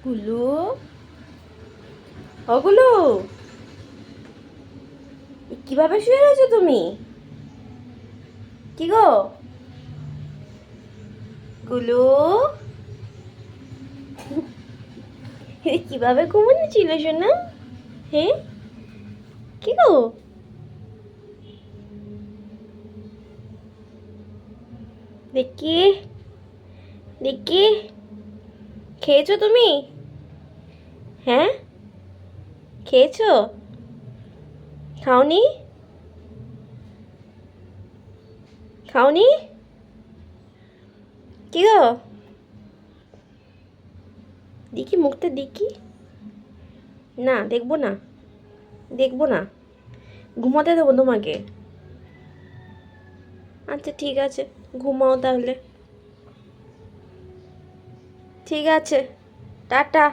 গুলু, ও গুলু, কিভাবে শুয়ে রয়েছো তুমি? কি গো গুলু, কিভাবে ঘুমানো ছিল শোনা? হ্যাঁ, কি গো? দেখি, দেখি, খেয়েছো তুমি? হ্যাঁ, খেয়েছো? খাওনি? খাওনি? কি গো? দেখি মুখটা দেখি। না, দেখবো না, দেখবো না, ঘুমাতে দেবো তোমাকে। আচ্ছা ঠিক আছে, ঘুমাও তাহলে। ঠিক আছে, টাটা।